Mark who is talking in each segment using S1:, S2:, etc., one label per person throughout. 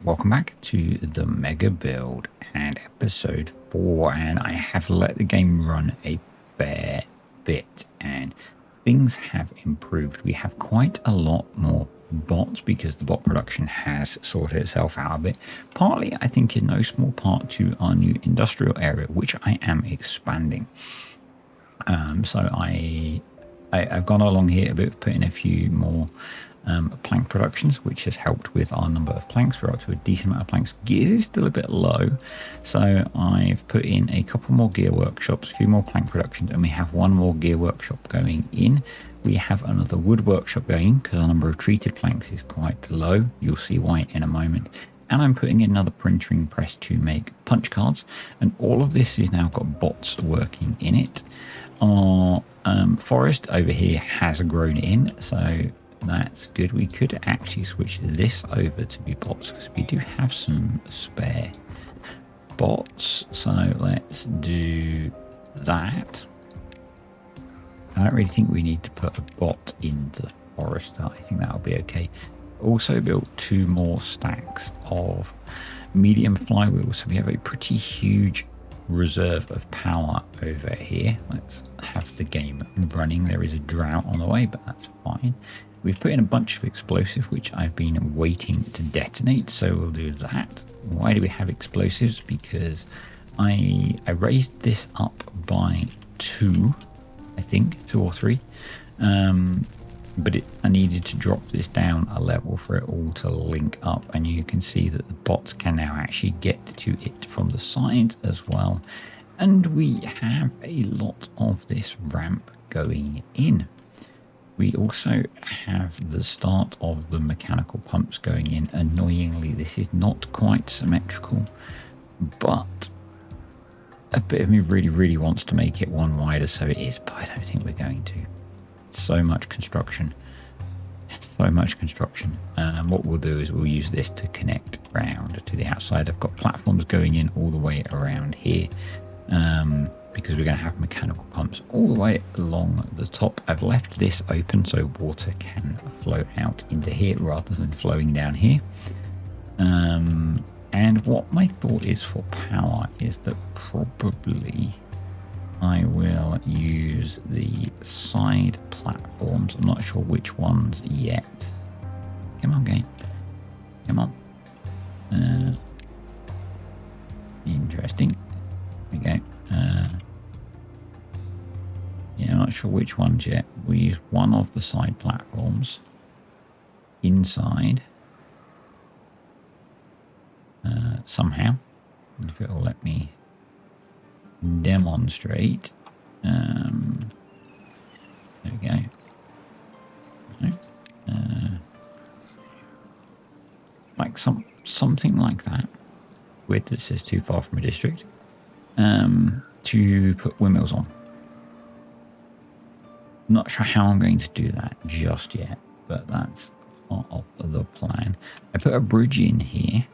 S1: Welcome back to the Mega Build and episode 4, and I have let the game run a fair bit and things have improved. We have quite a lot more bots because the bot production has sorted itself out a bit, partly I think in no small part to our new industrial area, which I am expanding. So I've gone along here a bit, putting a few more plank productions, which has helped with our number of planks. We're up to a decent amount of planks. Gears is still a bit low, so I've put in a couple more gear workshops, a few more plank productions, and we have one more gear workshop going in. We have another wood workshop going in because our number of treated planks is quite low. You'll see why in a moment. And I'm putting in another printing press to make punch cards, and all of this is now got bots working in it. Our forest over here has grown in, so that's good. We could actually switch this over to be bots because we do have some spare bots. So let's do that. I don't really think we need to put a bot in the forest. I think that'll be okay. Also built 2 more stacks of medium flywheels, so we have a pretty huge reserve of power over here. Let's have the game running. There is a drought on the way, but that's fine. We've put in a bunch of explosives, which I've been waiting to detonate, so we'll do that. Why do we have explosives? Because I raised this up by 2, I think, 2 or 3. But I needed to drop this down a level for it all to link up, and you can see that the bots can now actually get to it from the sides as well. And we have a lot of this ramp going in. We also have the start of the mechanical pumps going in. Annoyingly, this is not quite symmetrical, but a bit of me really wants to make it one wider, so it is, but I don't think we're going to. So much construction. It's so much construction. What we'll do is we'll use this to connect round to the outside. I've got platforms going in all the way around here, because we're going to have mechanical pumps all the way along the top. I've left this open so water can flow out into here rather than flowing down here. And what my thought is for power is that probably I will use the side platforms. I'm not sure which ones yet. Come on, game. Come on. Interesting. There we go. Yeah, I'm not sure which ones yet. We use one of the side platforms inside somehow. If it will let me demonstrate. There we go. Like something like that. Weird that it says too far from a district. To put windmills on. Not sure how I'm going to do that just yet, but that's part of the plan. I put a bridge in here.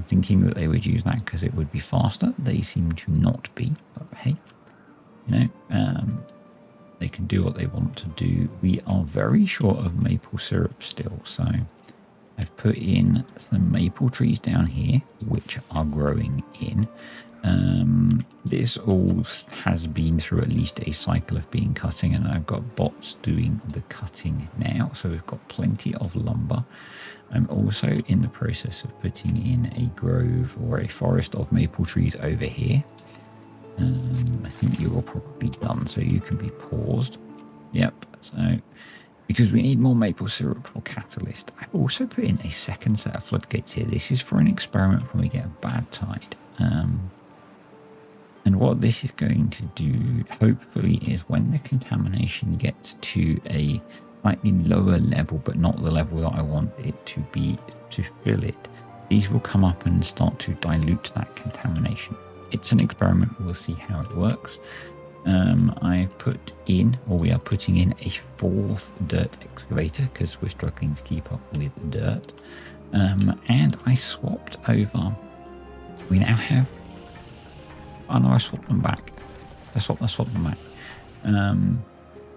S1: Thinking that they would use that because it would be faster. They seem to not be, but hey, you know, they can do what they want to do. We are very short of maple syrup still, so I've put in some maple trees down here which are growing in. This all has been through at least a cycle of being cutting, and I've got bots doing the cutting now, so we've got plenty of lumber. I'm also in the process of putting in a grove or a forest of maple trees over here. I think you're probably done, so you can be paused. Yep, so because we need more maple syrup for catalyst. I've also put in a second set of floodgates here. This is for an experiment when we get a bad tide. And what this is going to do, hopefully, is when the contamination gets to a slightly lower level, but not the level that I want it to be to fill it, these will come up and start to dilute that contamination. It's an experiment. We'll see how it works. I put in, or we are putting in, a 4th dirt excavator because we're struggling to keep up with dirt. And I swapped over. We now have. Oh no, I swapped them back. I swapped them back.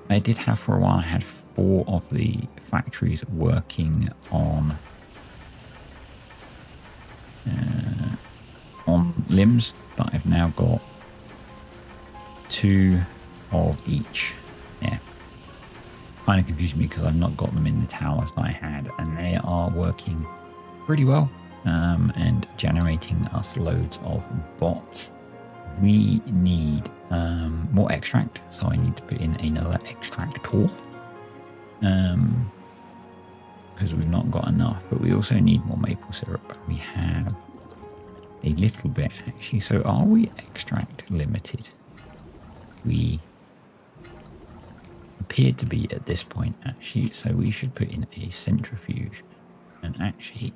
S1: I did have for a while. I had 4 of the factories working on on limbs, but I've now got 2 of each. Yeah, kind of confused me because I've not got them in the towers that I had, and they are working pretty well and generating us loads of bots. We need more extract, so I need to put in another extractor because we've not got enough, but we also need more maple syrup. We have a little bit actually. So are we extract limited? We appear to be at this point actually, so we should put in a centrifuge. And actually,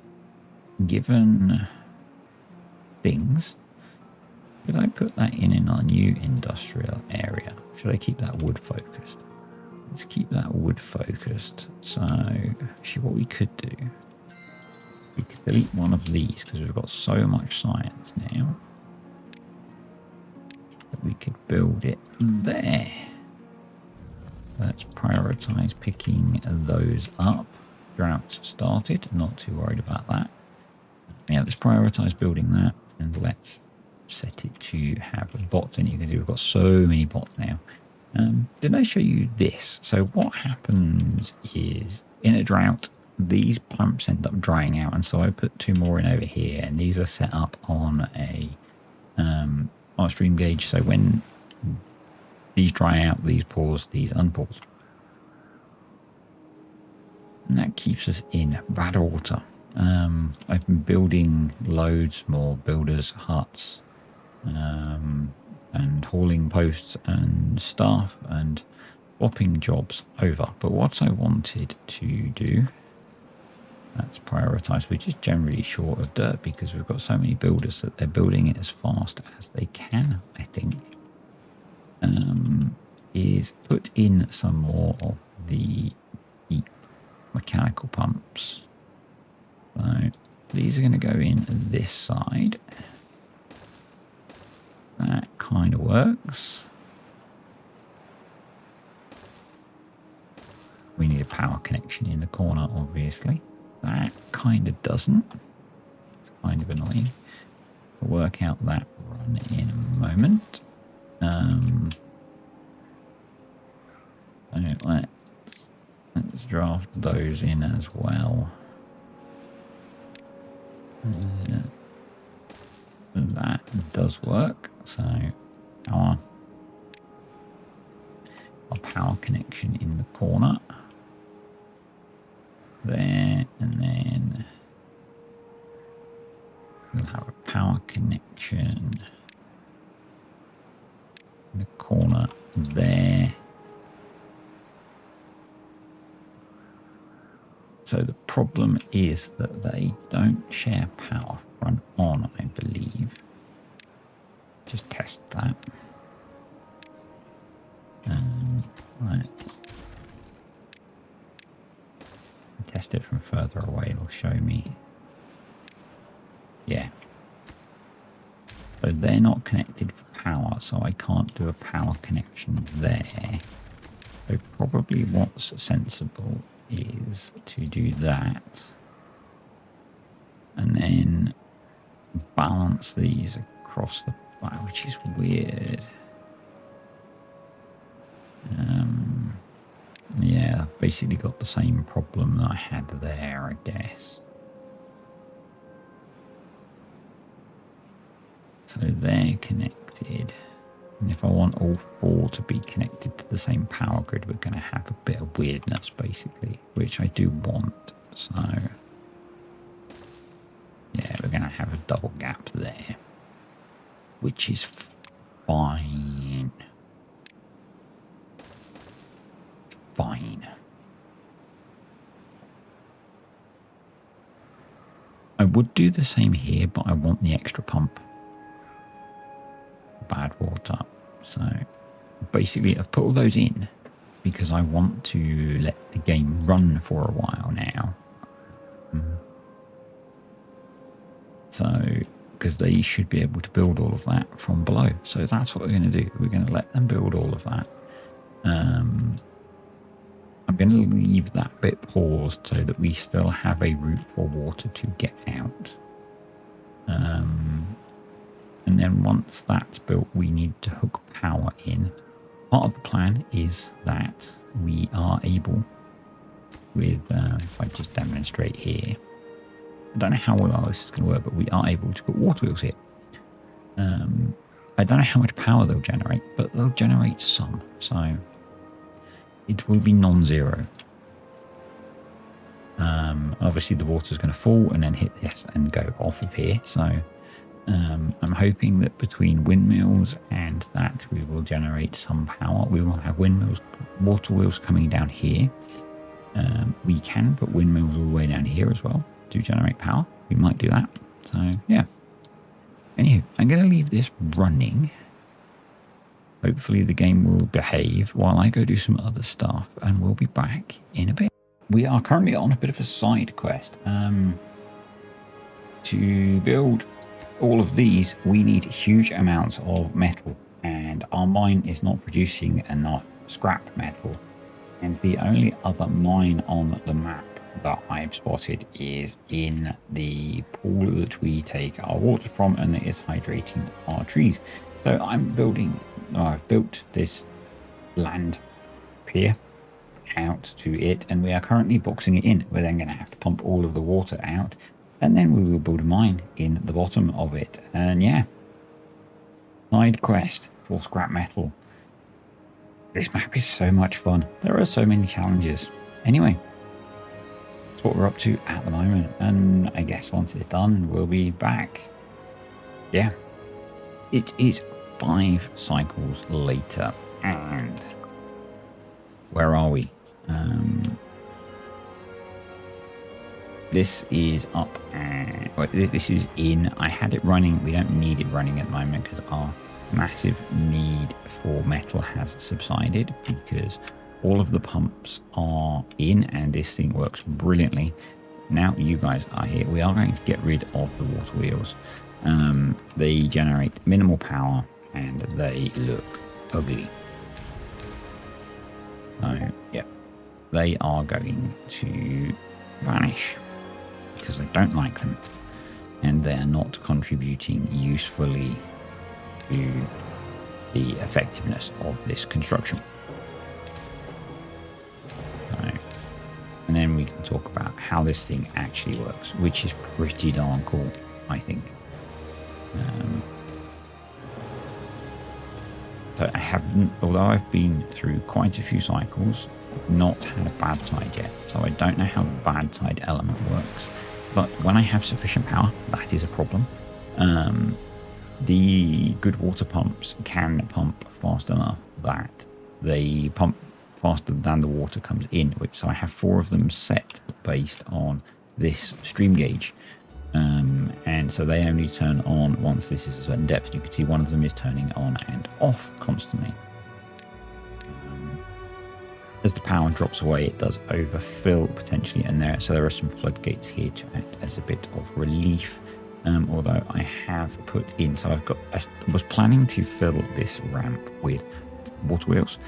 S1: given things, should I put that in our new industrial area? Should I keep that wood focused? Let's keep that wood focused. So actually what we could do, we could delete one of these because we've got so much science now that we could build it there. Let's prioritize picking those up. Drought started, not too worried about that. Yeah, let's prioritize building that, and let's set it to have bots in here because we've got so many bots now. Didn't I show you this? So what happens is in a drought, these pumps end up drying out, and so I put 2 more in over here, and these are set up on a stream gauge. So when these dry out, these pause, these unpause, and that keeps us in bad water. I've been building loads more builders' huts and hauling posts and stuff and swapping jobs over. But what I wanted to do, let's prioritize, which is generally short of dirt because we've got so many builders that they're building it as fast as they can, I think, is put in some more of the deep mechanical pumps. So these are going to go in this side. That kind of works. We need a power connection in the corner, obviously. That kind of doesn't. It's kind of annoying. We'll work out that run in a moment. So let's draft those in as well. That does work. So our power connection in the corner there, and then we'll have a power connection in the corner there. So the problem is that they don't share power front on, I believe. Just test that. Right. Test it from further away, it'll show me. Yeah. So they're not connected for power, so I can't do a power connection there. So probably what's sensible is to do that and then balance these across the back, which is weird. Yeah, basically got the same problem that I had there, I guess. So they're connected. And if I want all 4 to be connected to the same power grid, we're going to have a bit of weirdness, basically, which I do want. So, yeah, we're going to have a double gap there, which is fine. Fine. I would do the same here, but I want the extra pump. Bad water. So basically I've put all those in because I want to let the game run for a while now. So because they should be able to build all of that from below. So that's what we're going to do. We're going to let them build all of that. I'm going to leave that bit paused so that we still have a route for water to get out. And then once that's built, we need to hook power in. Part of the plan is that we are able with, if I just demonstrate here, I don't know how well this is going to work, but we are able to put water wheels here. I don't know how much power they'll generate, but they'll generate some. So it will be non-zero. Obviously the water is going to fall and then hit this and go off of here. So I'm hoping that between windmills and that we will generate some power. We will have windmills, water wheels coming down here. We can put windmills all the way down here as well to generate power. We might do that. So yeah. Anywho, I'm going to leave this running. Hopefully the game will behave while I go do some other stuff, and we'll be back in a bit. We are currently on a bit of a side quest. To build all of these, we need huge amounts of metal, and our mine is not producing enough scrap metal. And the only other mine on the map that I've spotted is in the pool that we take our water from, and that is hydrating our trees. So I've built this land pier out to it, and we are currently boxing it in. We're then going to have to pump all of the water out, and then we will build a mine in the bottom of it. And yeah, side quest for scrap metal. This map is so much fun. There are so many challenges. Anyway, that's what we're up to at the moment, and I guess once it's done, we'll be back. Yeah, it is 5 cycles later, and where are we? This is up, and this is in. I had it running. We don't need it running at the moment because our massive need for metal has subsided, because all of the pumps are in and this thing works brilliantly. Now you guys are here. We are going to get rid of the water wheels. They generate minimal power and they look ugly. So yeah, they are going to vanish because I don't like them, and they're not contributing usefully to the effectiveness of this construction. And then we can talk about how this thing actually works, which is pretty darn cool, I think. So I haven't, although I've been through quite a few cycles, not had a bad tide yet. So I don't know how the bad tide element works. But when I have sufficient power, that is a problem. The good water pumps can pump fast enough that they pump faster than the water comes in, which, so I have 4 of them set based on this stream gauge, and so they only turn on once this is a certain depth. You can see one of them is turning on and off constantly. As the power drops away, it does overfill potentially, and there are some floodgates here to act as a bit of relief. Although I have put in, so I was planning to fill this ramp with water wheels.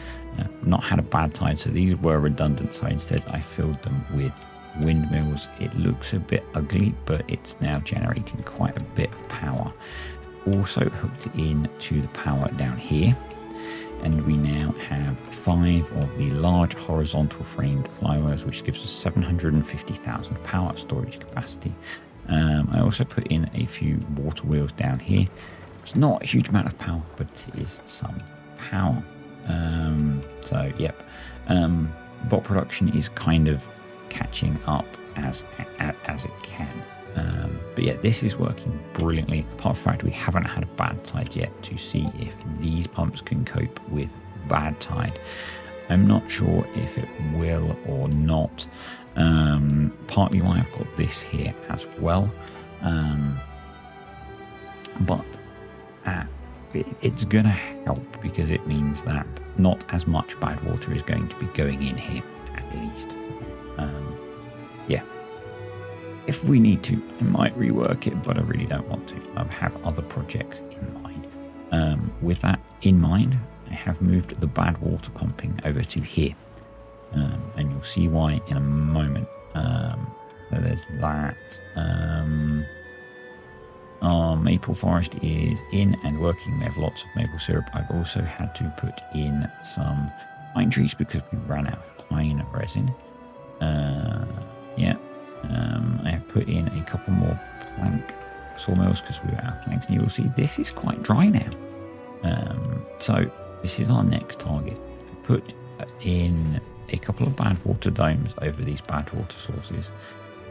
S1: Not had a bad tide, so these were redundant, so instead I filled them with windmills. It looks a bit ugly, but it's now generating quite a bit of power. Also hooked in to the power down here, and we now have 5 of the large horizontal framed flywheels, which gives us 750,000 power storage capacity. I also put in a few water wheels down here. It's not a huge amount of power, but it is some power. So yep, bot production is kind of catching up as it can. But yeah, this is working brilliantly. Apart from the fact we haven't had a bad tide yet to see if these pumps can cope with bad tide. I'm not sure if it will or not. Partly why I've got this here as well. But it's gonna help because it means that not as much bad water is going to be going in here, at least. Yeah, if we need to, I might rework it, but I really don't want to. I have other projects in mind. With that in mind, I have moved the bad water pumping over to here, and you'll see why in a moment. So there's that. Our maple forest is in and working. We have lots of maple syrup. I've also had to put in some pine trees because we ran out of pine resin. Yeah. I have put in a couple more plank sawmills because we were out of planks. And you will see this is quite dry now. So this is our next target. I put in a couple of bad water domes over these bad water sources.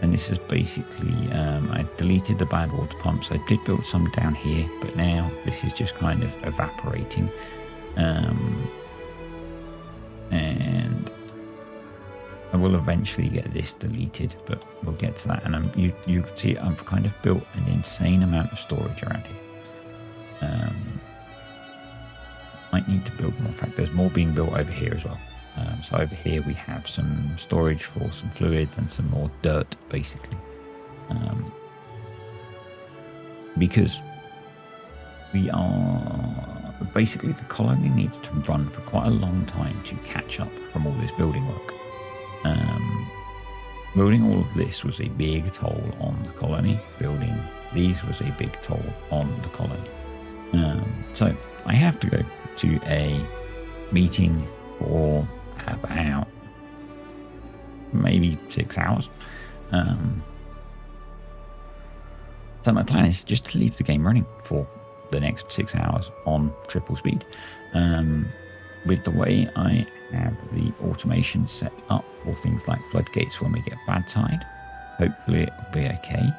S1: And this is basically, I deleted the bad water pumps. I did build some down here, but now this is just kind of evaporating. And I will eventually get this deleted, but we'll get to that. And you see, I've kind of built an insane amount of storage around here. Might need to build more. In fact, there's more being built over here as well. So over here we have some storage for some fluids and some more dirt, basically. Because we are... Basically, the colony needs to run for quite a long time to catch up from all this building work. Building all of this was a big toll on the colony. Building these was a big toll on the colony. So I have to go to a meeting for about maybe 6 hours. So my plan is just to leave the game running for the next 6 hours on triple speed. With the way I have the automation set up for things like floodgates when we get bad tide, hopefully it'll be okay.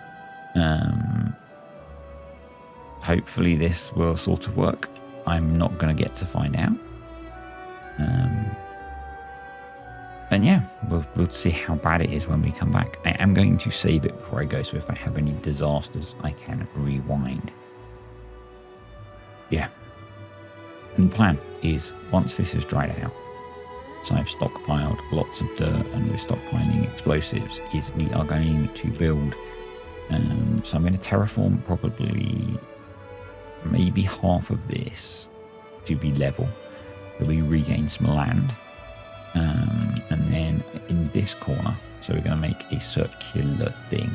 S1: Hopefully this will sort of work. I'm not going to get to find out. And yeah, we'll see how bad it is when we come back. I am going to save it before I go, so if I have any disasters, I can rewind. Yeah. And the plan is, once this is dried out, so I've stockpiled lots of dirt and we're stockpiling explosives, is we are going to build, so I'm going to terraform probably maybe half of this to be level, so we regain some land. And then in this corner, so we're going to make a circular thing,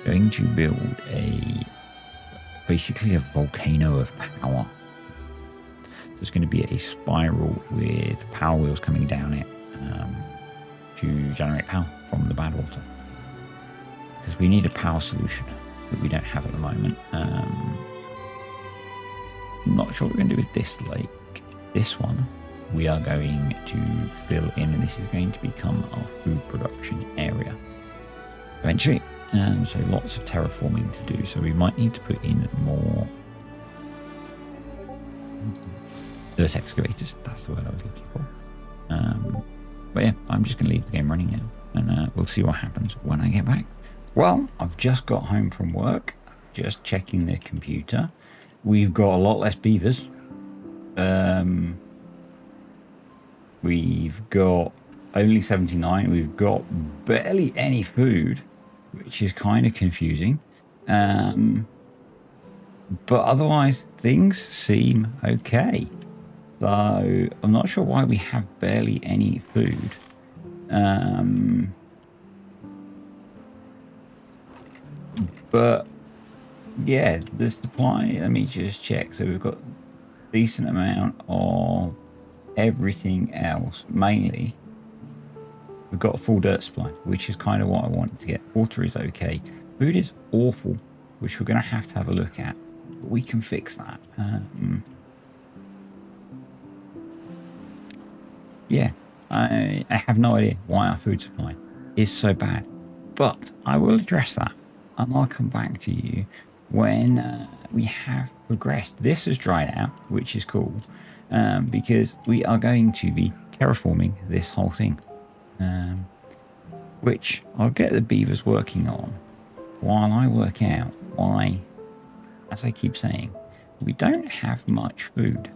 S1: going to build basically a volcano of power. So it's going to be a spiral with power wheels coming down it to generate power from the bad water. Because we need a power solution that we don't have at the moment. I'm not sure what we're going to do with this lake. This one we are going to fill in, and this is going to become our food production area eventually. So lots of terraforming to do. So we might need to put in more dirt excavators. That's the word I was looking for. But yeah, I'm just going to leave the game running now, and we'll see what happens when I get back. Well, I've just got home from work, just checking the computer. We've got a lot less beavers. We've got only 79. We've got barely any food, which is kind of confusing. But otherwise, things seem okay. So I'm not sure why we have barely any food. But yeah, the supply, let me just check. So we've got a decent amount of everything else. Mainly we've got a full dirt supply, which is kind of what I wanted to get. Water is okay. Food is awful, which we're going to have a look at, but we can fix that. Yeah, I have no idea why our food supply is so bad, but I will address that, and I'll come back to you when we have progressed. This has dried out, which is cool. Because we are going to be terraforming this whole thing, which I'll get the beavers working on while I work out why, as I keep saying, we don't have much food.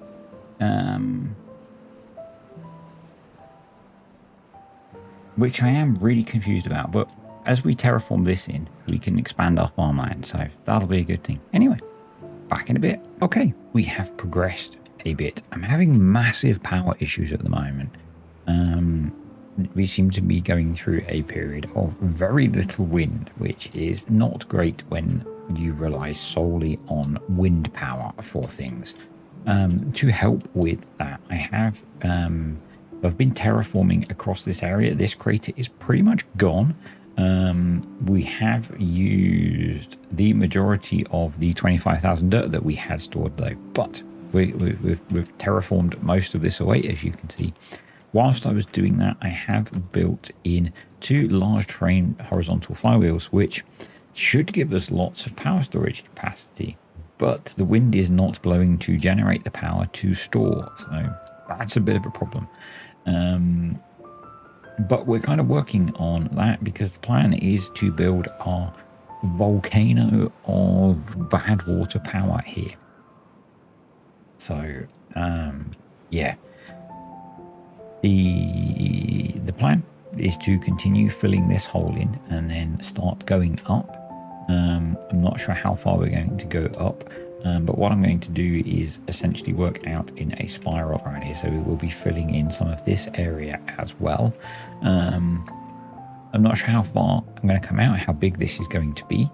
S1: Which I am really confused about, but as we terraform this in, we can expand our farmland, so that'll be a good thing. Anyway, back in a bit. Okay, we have progressed a bit. I'm having massive power issues at the moment. We seem to be going through a period of very little wind, which is not great when you rely solely on wind power for things. To help with that, I've been terraforming across this area. This crater is pretty much gone. We have used the majority of the 25,000 dirt that we had stored though, but we've terraformed most of this away, as you can see. Whilst I was doing that, I have built in 2 large frame horizontal flywheels, which should give us lots of power storage capacity, but the wind is not blowing to generate the power to store, so that's a bit of a problem. But we're kind of working on that because the plan is to build our volcano of bad water power here. So yeah, the plan is to continue filling this hole in and then start going up. I'm not sure how far we're going to go up, but what I'm going to do is essentially work out in a spiral around here, so we will be filling in some of this area as well. I'm not sure how far I'm going to come out, how big this is going to be.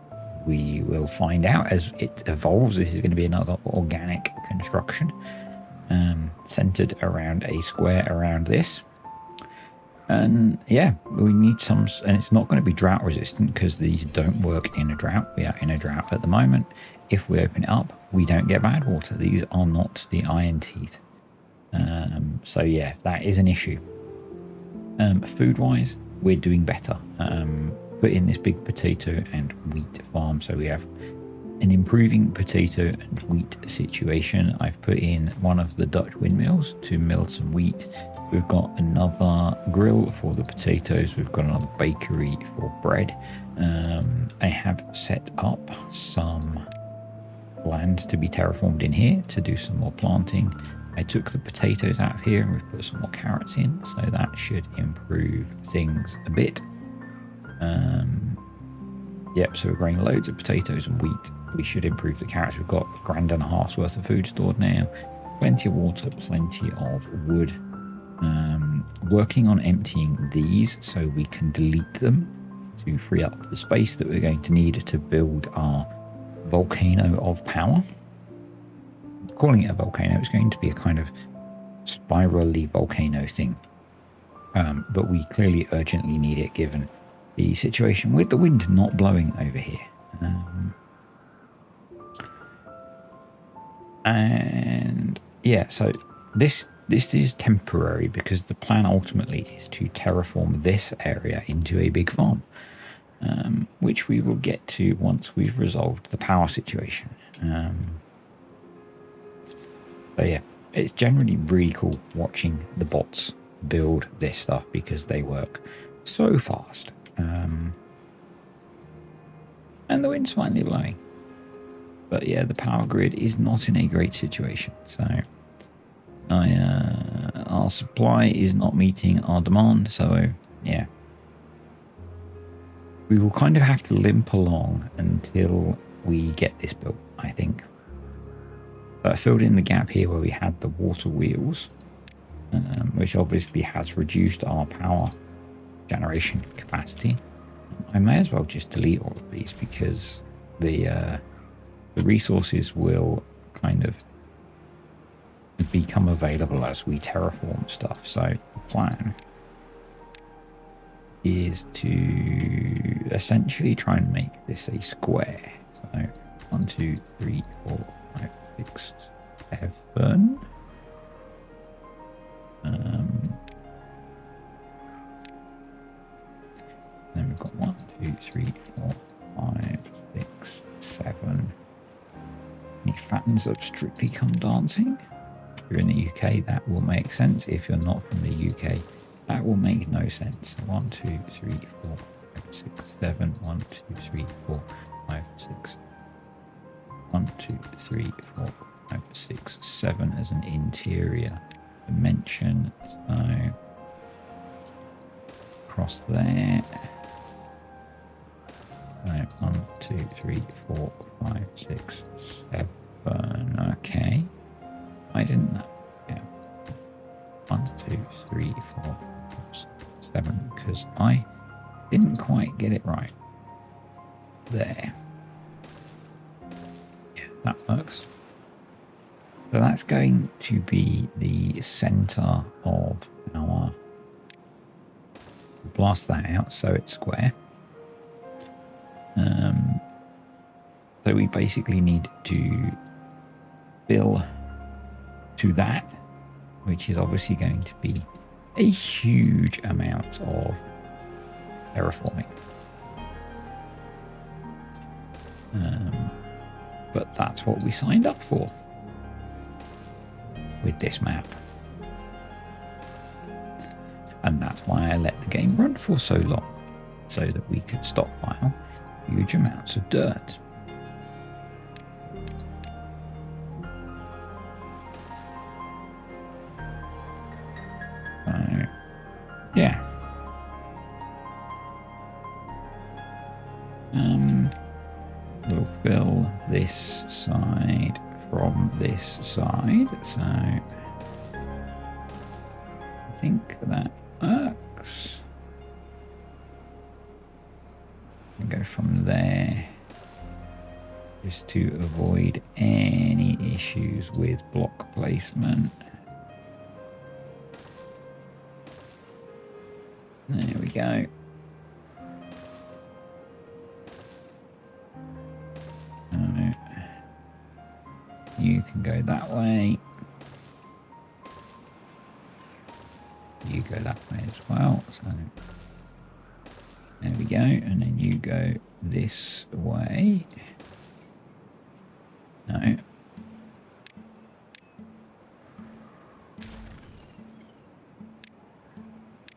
S1: We will find out as it evolves. This is going to be another organic construction centered around a square around this. And yeah, we need some, and it's not going to be drought resistant because these don't work in a drought. We are in a drought at the moment. If we open it up, we don't get bad water. These are not the iron teeth. So yeah, that is an issue. Food wise, we're doing better. Put in this big potato and wheat farm, so we have an improving potato and wheat situation. I've put in one of the Dutch windmills to mill some wheat. We've got another grill for the potatoes. We've got another bakery for bread. I have set up some land to be terraformed in here to do some more planting. I took the potatoes out of here and we've put some more carrots in, so that should improve things a bit. Yep, so we're growing loads of potatoes and wheat. We should improve the carrots. We've got £1.50 worth of food stored now. Plenty of water, plenty of wood. Working on emptying these so we can delete them to free up the space that we're going to need to build our volcano of power. Calling it a volcano, it's going to be a kind of spirally volcano thing. But we clearly urgently need it given the situation with the wind not blowing over here. And yeah, so this is temporary because the plan ultimately is to terraform this area into a big farm, which we will get to once we've resolved the power situation. So yeah, it's generally really cool watching the bots build this stuff because they work so fast. And the wind's finally blowing. But yeah, the power grid is not in a great situation. So our supply is not meeting our demand. So yeah, we will kind of have to limp along until we get this built, I think. But I filled in the gap here where we had the water wheels, which obviously has reduced our power generation capacity. I may as well just delete all of these because the resources will kind of become available as we terraform stuff. So the plan is to essentially try and make this a square. So 1, 2, 3, 4, 5, 6, 7. Then we've got 1, 2, 3, 4, 5, 6, 7. Any fans of Strictly Come Dancing? If you're in the UK, that will make sense. If you're not from the UK, that will make no sense. 1, 2, 3, 4, 5, 6, 7. 1, 2, 3, 4, 5, 6. 1, 2, 3, 4, 5, 6, 7 as an interior dimension. So across there. So 1, 2, 3, 4, 5, 6, 7. Okay. I didn't know. Yeah. 1, 2, 3, 4, 5, 7. Because I didn't quite get it right. There. That works. So that's going to be the center of our... Blast that out so it's square. So we basically need to fill to that, which is obviously going to be a huge amount of terraforming. But that's what we signed up for with this map. And that's why I let the game run for so long, so that we could stockpile huge amounts of dirt. So, yeah. We'll fill this side from this side, so I think that works. And go from there, just to avoid any issues with block placement. There we go. You can go that way. You go that way as well. So there we go. And then you go this way. No.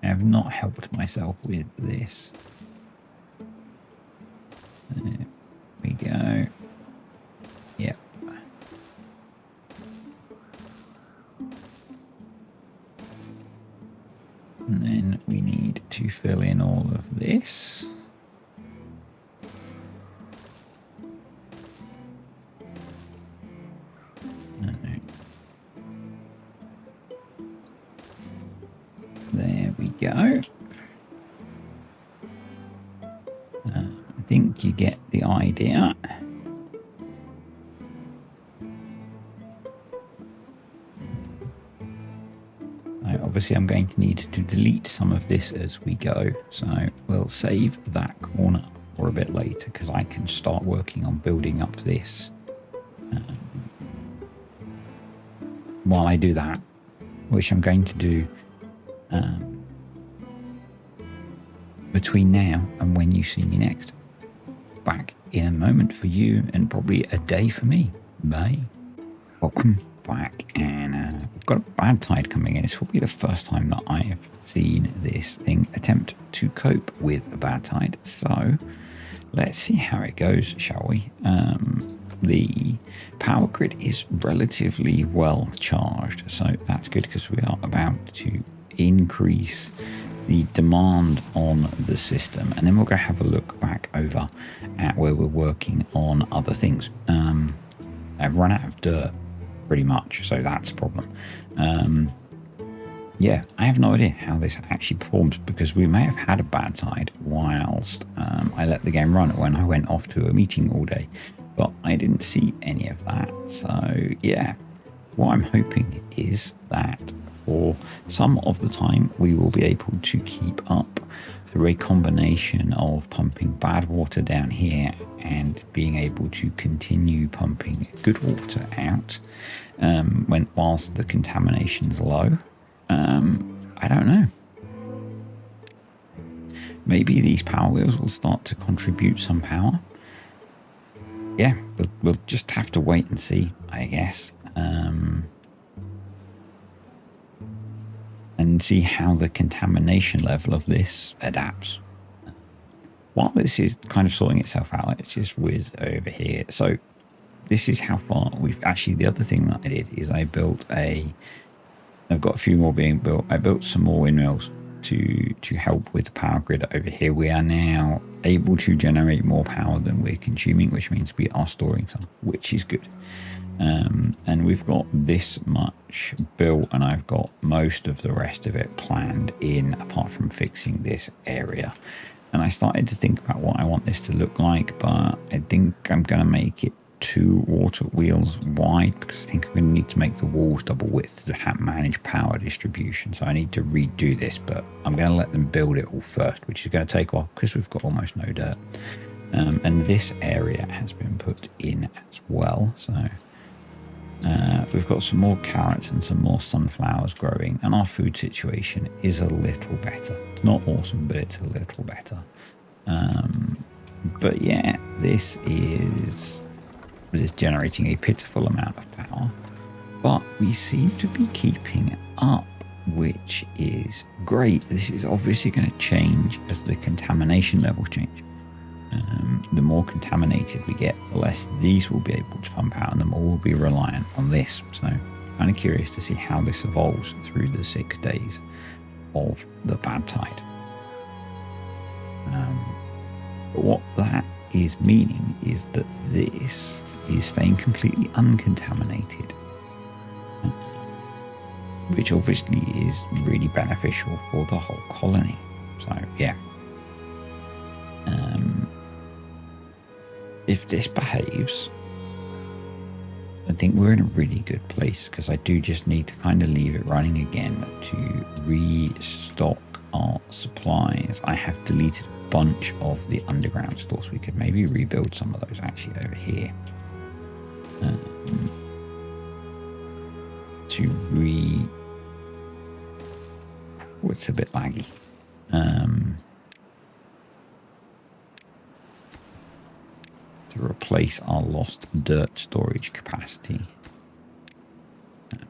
S1: I have not helped myself with this. There we go. Yep. And then we need to fill in all of this. There we go. I think you get the idea. Obviously, I'm going to need to delete some of this as we go, so we'll save that corner for a bit later because I can start working on building up this. While I do that, which I'm going to do between now and when you see me next. Back in a moment for you and probably a day for me. Bye. Welcome back, and we've got a bad tide coming in. It's probably the first time that I have seen this thing attempt to cope with a bad tide. So let's see how it goes, shall we? The power grid is relatively well charged, so that's good because we are about to increase the demand on the system, and then we'll go have a look back over at where we're working on other things. I've run out of dirt pretty much, so that's a problem. Yeah, I have no idea how this actually performed because we may have had a bad tide whilst I let the game run when I went off to a meeting all day, but I didn't see any of that. So yeah, what I'm hoping is that for some of the time we will be able to keep up through a combination of pumping bad water down here and being able to continue pumping good water out whilst the contamination's low. I don't know. Maybe these power wheels will start to contribute some power. Yeah, but we'll just have to wait and see, I guess. And see how the contamination level of this adapts. While this is kind of sorting itself out, let's just whiz over here. So this is how far we've actually, the other thing that I did is I've got a few more being built. I built some more windmills to help with the power grid over here. We are now able to generate more power than we're consuming, which means we are storing some, which is good. And we've got this much built, and I've got most of the rest of it planned in, apart from fixing this area. And I started to think about what I want this to look like, but I think I'm going to make it 2 water wheels wide because I think I'm going to need to make the walls double width to manage power distribution. So I need to redo this, but I'm going to let them build it all first, which is going to take a while because we've got almost no dirt. And this area has been put in as well. So we've got some more carrots and some more sunflowers growing, and our food situation is a little better. It's not awesome, but it's a little better. But yeah, this is generating a pitiful amount of power, but we seem to be keeping it up, which is great. This is obviously going to change as the contamination levels change. The more contaminated we get, the less these will be able to pump out, and the more we'll be reliant on this. So kind of curious to see how this evolves through the 6 days of the bad tide. But what that is meaning is that this is staying completely uncontaminated, which obviously is really beneficial for the whole colony. So yeah. If this behaves, I think we're in a really good place, because I do just need to kind of leave it running again to restock our supplies. I have deleted a bunch of the underground stores. We could maybe rebuild some of those actually over here. It's a bit laggy. To replace our lost dirt storage capacity,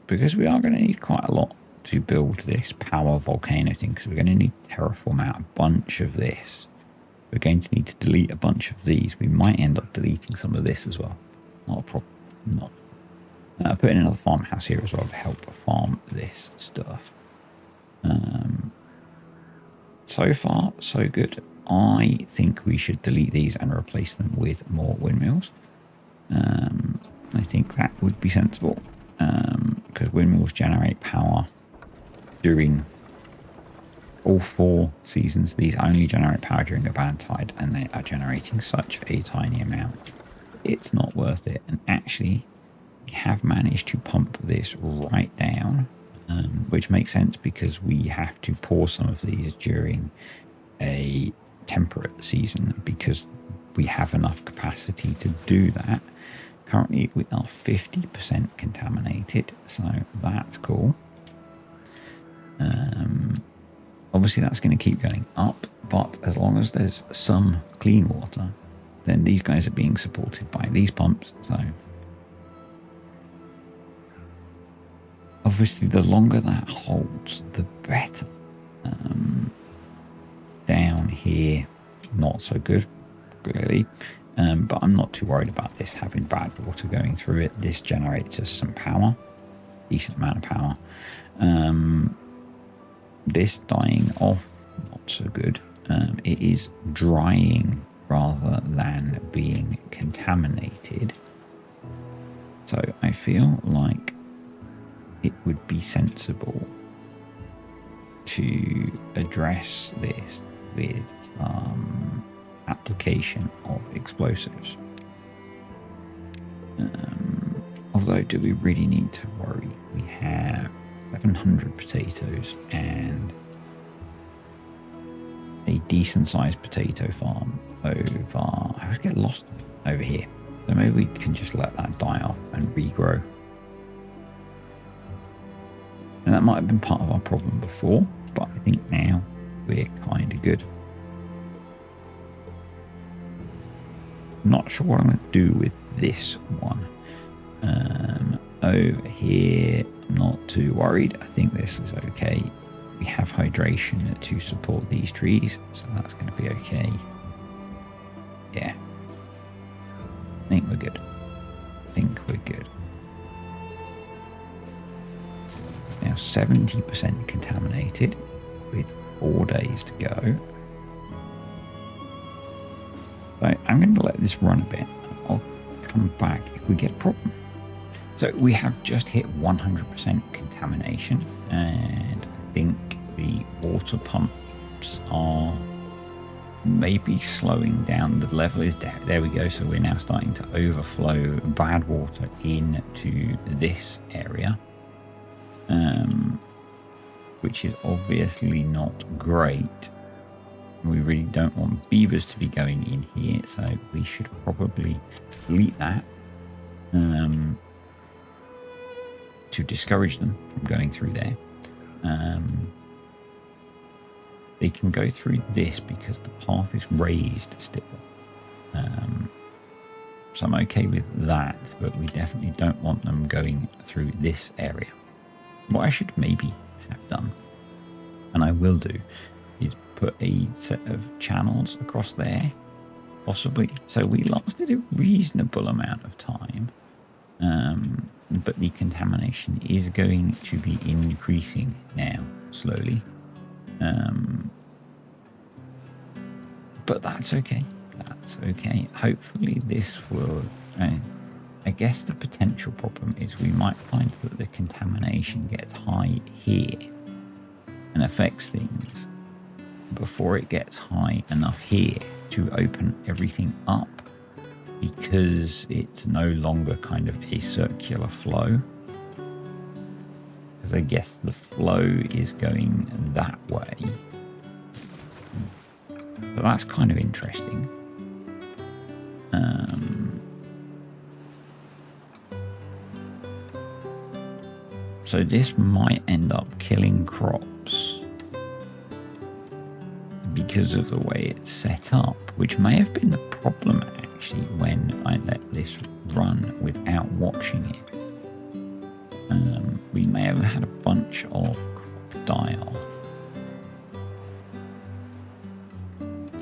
S1: because we are going to need quite a lot to build this power volcano thing, because we're going to need to terraform out a bunch of this. We're going to need to delete a bunch of these. We might end up deleting some of this as well. Not a problem. Not putting another farmhouse here as well to help farm this stuff. So far so good. I think we should delete these and replace them with more windmills. I think that would be sensible, because windmills generate power during all 4 seasons. These only generate power during a bad tide, and they are generating such a tiny amount. It's not worth it. And actually, we have managed to pump this right down, which makes sense because we have to pour some of these during a temperate season, because we have enough capacity to do that. Currently we are 50% contaminated, so that's cool. Obviously that's going to keep going up, but as long as there's some clean water, then these guys are being supported by these pumps. So obviously the longer that holds, the better. Down here, not so good, clearly, but I'm not too worried about this having bad water going through it. This generates us some power, decent amount of power. This dying off, not so good. It is drying rather than being contaminated, so I feel like it would be sensible to address this with some application of explosives. Although, do we really need to worry? We have 700 potatoes and a decent sized potato farm over, I always get lost over here. So maybe we can just let that die off and regrow. And that might have been part of our problem before, but I think now we're kind of good. I'm not sure what I'm going to do with this one. Over here, I'm not too worried. I think this is okay. We have hydration to support these trees, so that's going to be okay. Yeah. I think we're good. It's now 70% contaminated with 4 days to go. So I'm going to let this run a bit. I'll come back if we get a problem. So we have just hit 100% contamination, and I think the water pumps are maybe slowing down. The level is down. There we go. So we're now starting to overflow bad water into this area, which is obviously not great. We really don't want beavers to be going in here, so we should probably delete that to discourage them from going through there. They can go through this because the path is raised still. So I'm okay with that, but we definitely don't want them going through this area. What I should maybe have done, and I will do, is put a set of channels across there, possibly. So we lasted a reasonable amount of time, but the contamination is going to be increasing now, slowly. But that's okay. That's okay. Hopefully this will... I guess the potential problem is we might find that the contamination gets high here and affects things before it gets high enough here to open everything up, because it's no longer kind of a circular flow. Because I guess the flow is going that way. So that's kind of interesting. So this might end up killing crops because of the way it's set up, which may have been the problem actually when I let this run without watching it. We may have had a bunch of crop die off.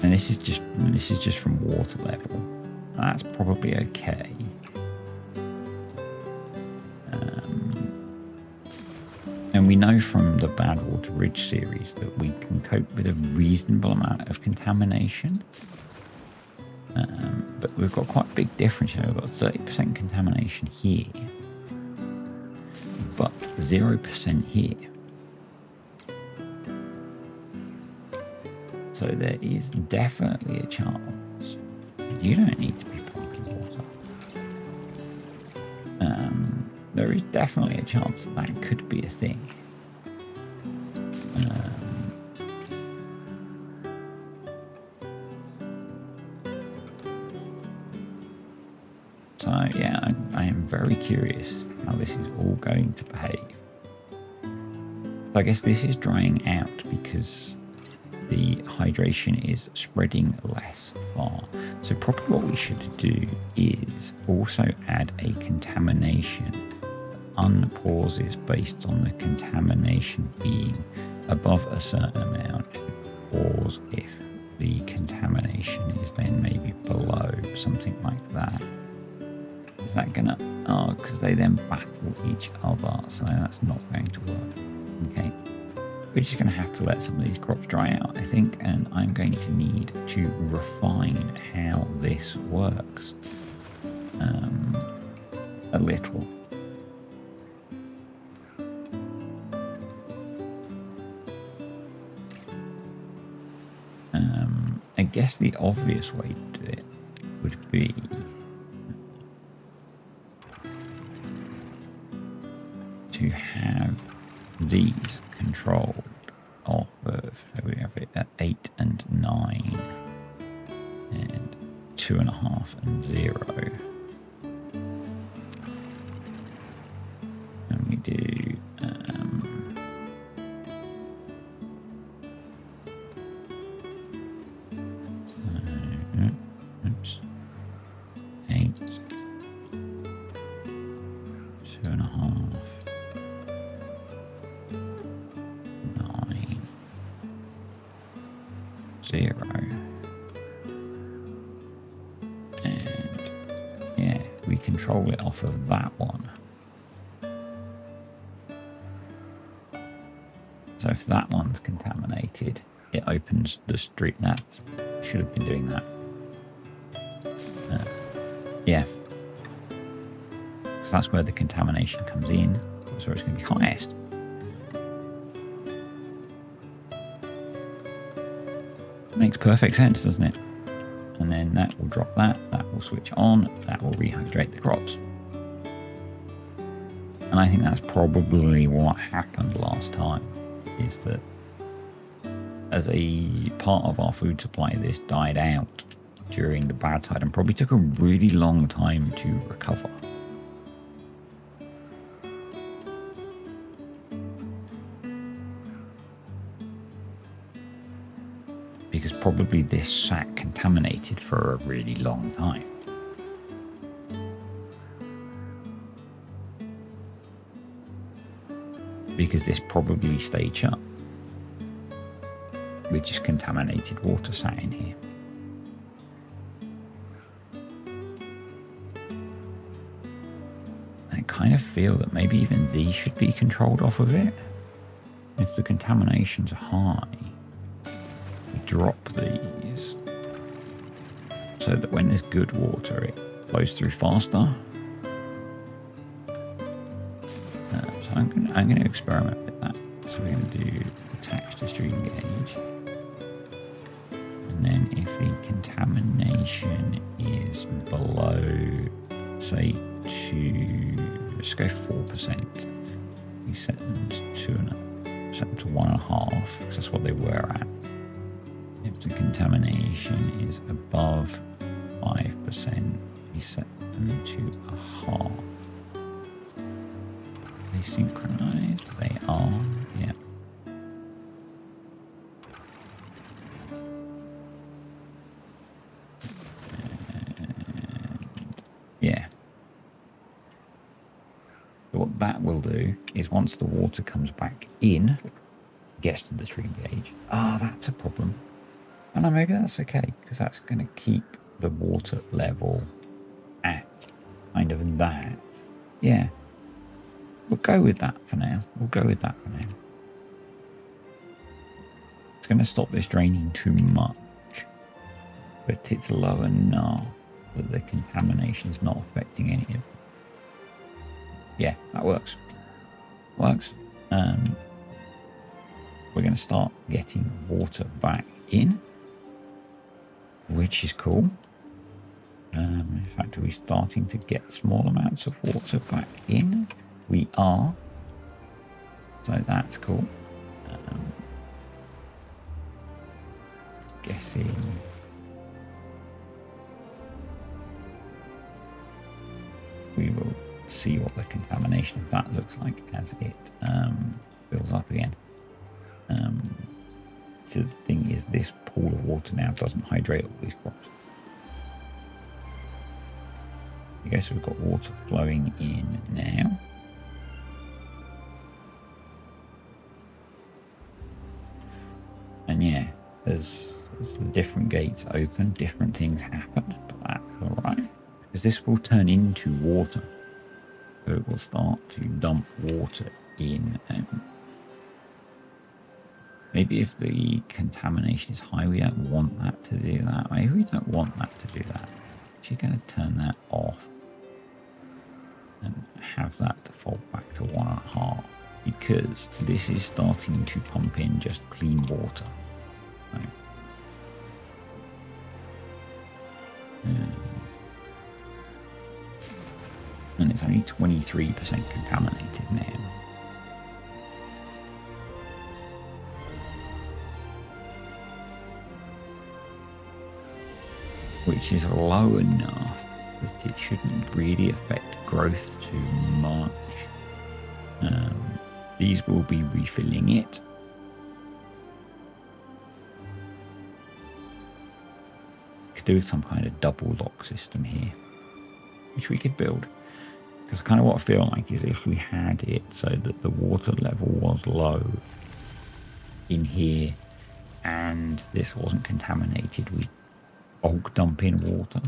S1: And this is just from water level. That's probably okay. And we know from the Bad Water Ridge series that we can cope with a reasonable amount of contamination. But we've got quite a big difference. We've got 30% contamination here, but 0% here. So there is definitely a chance. You don't need to be parking water. There is definitely a chance that could be a thing. So yeah, I am very curious as to how this is all going to behave. So I guess this is drying out because the hydration is spreading less far. So probably what we should do is also add a contamination unpauses based on the contamination being above a certain amount, and pause if the contamination is then maybe below, something like that. Is that gonna... oh, because they then battle each other, so that's not going to work. Okay. We're just going to have to let some of these crops dry out, I think, and I'm going to need to refine how this works a little. I guess the obvious way to do it would be to have these controlled off of, so we have it at 8 and 9 and 2.5 and 0, and we do oops, 8, 2.5, 9, 0, and yeah, we control it off of that one. So if that one's contaminated, it opens the street. That should have been doing that. Yeah, because that's where the contamination comes in. That's where it's going to be highest. Makes perfect sense, doesn't it? And then that will drop that will switch on, that will rehydrate the crops. And I think that's probably what happened last time, is that as a part of our food supply, this died out during the bad tide and probably took a really long time to recover. Because probably this sat contaminated for a really long time. Because this probably stayed shut. With just contaminated water sat in here. I kind of feel that maybe even these should be controlled off of it. If the contaminations are high, we drop these so that when there's good water, it flows through faster. So I'm going to experiment with that. So we're going to do attach to stream gauge. And then if the contamination is below, say, let's go 4%. We set them to 1.5, because that's what they were at. If the contamination is above 5%, we set them to 0.5. Are they synchronized? They are, yeah. Yeah. So what that will do is once the water comes back in, gets to the stream gauge. That's a problem. Oh no, maybe that's okay, because that's going to keep the water level at kind of that. Yeah. We'll go with that for now. It's going to stop this draining too much, but it's low enough that the contamination is not affecting any of it. Yeah, that works. We're going to start getting water back in, which is cool. In fact, are we starting to get small amounts of water back in? We are. So that's cool. Guessing we will see what the contamination of that looks like as it fills up again. So the thing is, this pool of water now doesn't hydrate all these crops. Okay, so we've got water flowing in now. And yeah, as the different gates open, different things happen, but that's all right, because this will turn into water. So it will start to dump water in. Maybe if the contamination is high, we don't want that to do that. Maybe we don't want that to do that. Actually going to turn that off and have that default back to 1.5, because this is starting to pump in just clean water. So, and it's only 23% contaminated now. Which is low enough that it shouldn't really affect growth too much. These will be refilling it. Could do some kind of double lock system here, which we could build. Because kind of what I feel like is if we had it so that the water level was low in here and this wasn't contaminated, we'd bulk dump in water.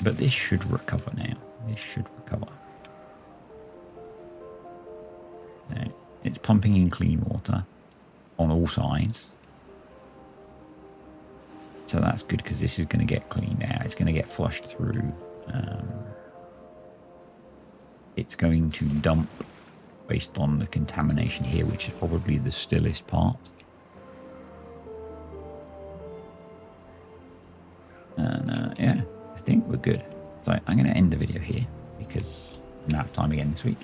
S1: But this should recover now. This should recover. It's pumping in clean water on all sides. So that's good, because this is going to get cleaned out. It's going to get flushed through. It's going to dump based on the contamination here, which is probably the stillest part. And yeah, I think we're good. So I'm going to end the video here because I'm out of time again this week.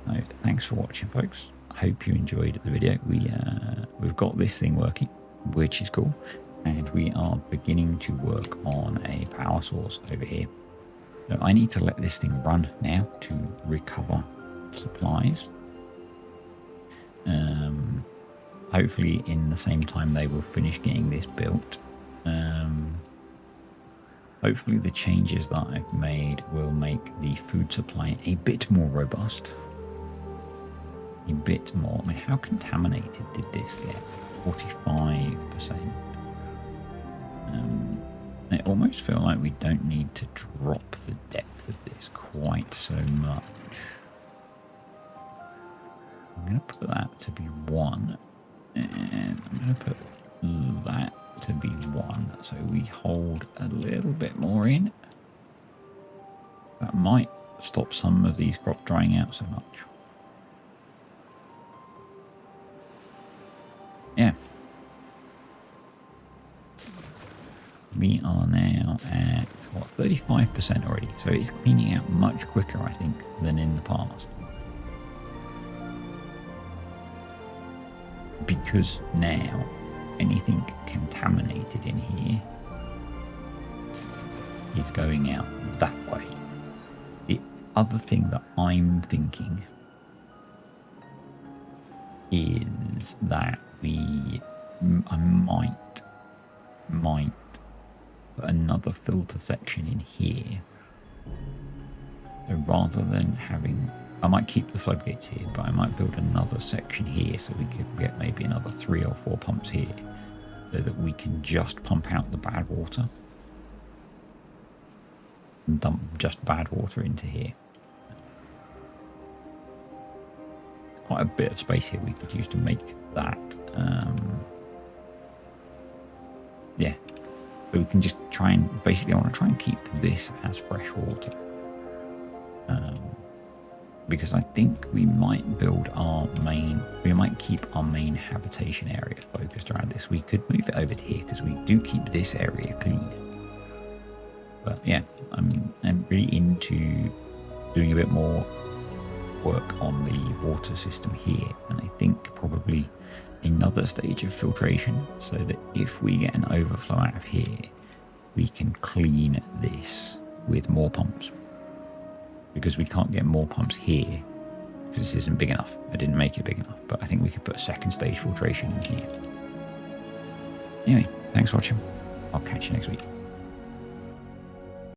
S1: So thanks for watching, folks. I hope you enjoyed the video. We've got this thing working, which is cool. And we are beginning to work on a power source over here. So I need to let this thing run now to recover supplies. Hopefully in the same time they will finish getting this built. Hopefully the changes that I've made will make the food supply a bit more robust. A bit more. I mean, how contaminated did this get? 45%. I almost feel like we don't need to drop the depth of this quite so much. I'm going to put that to be 1. And I'm going to put that to be 1. So we hold a little bit more in. That might stop some of these crops drying out so much. Yeah. We are now at, what, 35% already. So it's cleaning out much quicker, I think, than in the past. Because now anything contaminated in here is going out that way. The other thing that I'm thinking is that I might put another filter section in here. So rather than having, I might keep the floodgates here, but I might build another section here so we could get maybe another 3 or 4 pumps here, so that we can just pump out the bad water and dump just bad water into here. Quite a bit of space here we could use to make that. Yeah, so we can just try and basically, I want to try and keep this as fresh water, because I think we might keep our main habitation area focused around this. We could move it over to here because we do keep this area clean. But yeah, I'm really into doing a bit more work on the water system here, and I think probably another stage of filtration, so that if we get an overflow out of here, we can clean this with more pumps, because we can't get more pumps here because this isn't big enough. I didn't make it big enough, but I think we could put a second stage filtration in here. Anyway, thanks for watching. I'll catch you next week.